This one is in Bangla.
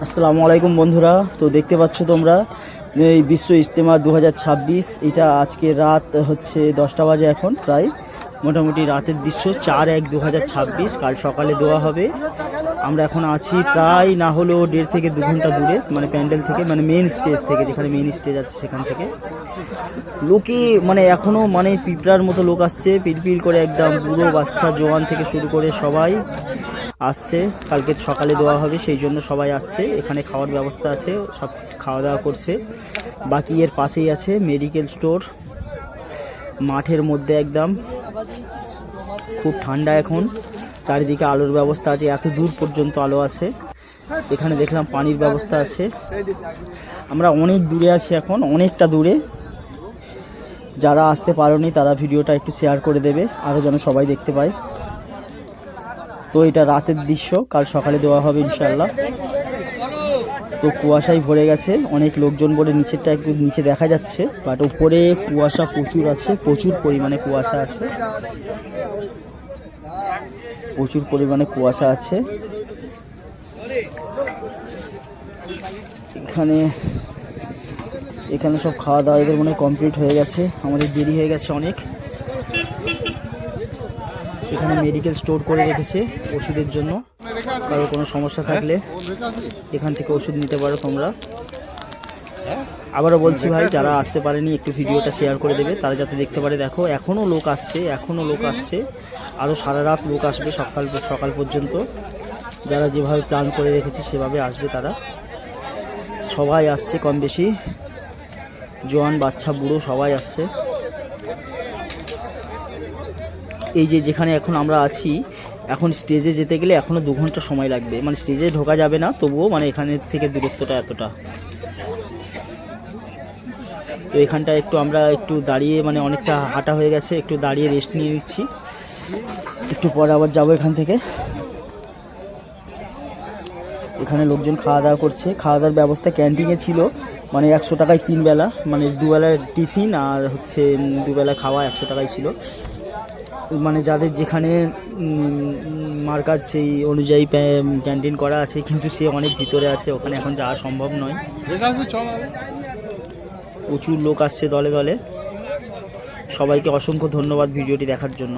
আসসালামু আলাইকুম বন্ধুরা। তো দেখতে পাচ্ছ তোমরা এই বিশ্ব ইজতেমা 2026, এটা আজকে রাত হচ্ছে 10টা বাজে, এখন প্রায় মোটামুটি রাতের দৃশ্য। 4/1/2026 কাল সকালে দেওয়া হবে। আমরা এখন আছি প্রায় না হলেও 1.5 থেকে 2 ঘন্টা দূরে, মানে প্যান্ডেল থেকে, মানে মেইন স্টেজ থেকে, যেখানে মেইন স্টেজ আছে সেখান থেকে। লোকে মানে এখনও মানে পিঁপড়ার মতো লোক আসছে, পিলপিল করে একদম। বুড়ো বাচ্চা জোয়ান থেকে শুরু করে সবাই আসছে। কালকে সকালে দেওয়া হবে, সেই জন্য সবাই আসছে। এখানে খাওয়ার ব্যবস্থা আছে, সব খাওয়া দাওয়া করছে। বাকি এর পাশেই আছে মেডিকেল স্টোর, মাঠের মধ্যে একদম। খুব ঠান্ডা এখন, চারিদিকে আলোর ব্যবস্থা আছে, এত দূর পর্যন্ত আলো আছে। এখানে দেখলাম পানির ব্যবস্থা আছে। আমরা অনেক দূরে আছি এখন, অনেকটা দূরে। যারা আসতে পারোনি তারা ভিডিওটা একটু শেয়ার করে দেবে, আরও যেন সবাই দেখতে পায়। তো এটা রাতের দৃশ্য, কাল সকালে দেওয়া হবে ইনশাল্লাহ। তো কুয়াশায় ভরে গেছে, অনেক লোকজন বলে নিচেরটা একটু নিচে দেখা যাচ্ছে, বাট উপরে কুয়াশা প্রচুর আছে, প্রচুর পরিমাণে কুয়াশা আছে, প্রচুর পরিমাণে কুয়াশা আছে এখানে। এখানে সব খাওয়া দাওয়া এদের মনে কমপ্লিট হয়ে গেছে, আমাদের দেরি হয়ে গেছে অনেক। এখানে মেডিকেল স্টোর করে রেখেছে ওষুধের জন্য, কারো কোনো সমস্যা থাকলে এখান থেকে ওষুধ নিতে পারো তোমরা। আবারও বলছি ভাই, যারা আসতে পারেনি একটু ভিডিওটা শেয়ার করে দেবে, তারা যাতে দেখতে পারে। দেখো এখনও লোক আসছে, এখনও লোক আসছে, আরও সারা রাত লোক আসবে, সকাল পর্যন্ত। যারা যেভাবে প্ল্যান করে রেখেছে সেভাবে আসবে তারা। সবাই আসছে কম বেশি, জোয়ান বাচ্চা বুড়ো সবাই আসছে। এই যে যেখানে এখন আমরা আছি, এখন স্টেজে যেতে গেলে এখনও 2 ঘন্টা সময় লাগবে। মানে স্টেজে ঢোকা যাবে না, তবুও মানে এখানের থেকে দূরত্বটা এতটা। তো এখানটা একটু আমরা একটু দাঁড়িয়ে, মানে অনেকটা হাঁটা হয়ে গেছে, একটু দাঁড়িয়ে রেস্ট নিয়ে নিচ্ছি। একটু পরে আবার যাবো এখান থেকে। এখানে লোকজন খাওয়া দাওয়া করছে, খাওয়া দাওয়ার ব্যবস্থা ক্যান্টিনে ছিল, মানে 100 টাকায় 3 বেলা, মানে 2 বেলার টিফিন আর হচ্ছে 2 বেলা খাওয়া 100 টাকায় ছিল। মানে যাদের যেখানে মার্কাজ সেই অনুযায়ী ক্যান্টিন করা আছে, কিন্তু সে অনেক ভিতরে আছে, ওখানে এখন যাওয়া সম্ভব নয়। প্রচুর লোক আসছে দলে দলে। সবাইকে অসংখ্য ধন্যবাদ ভিডিওটি দেখার জন্য।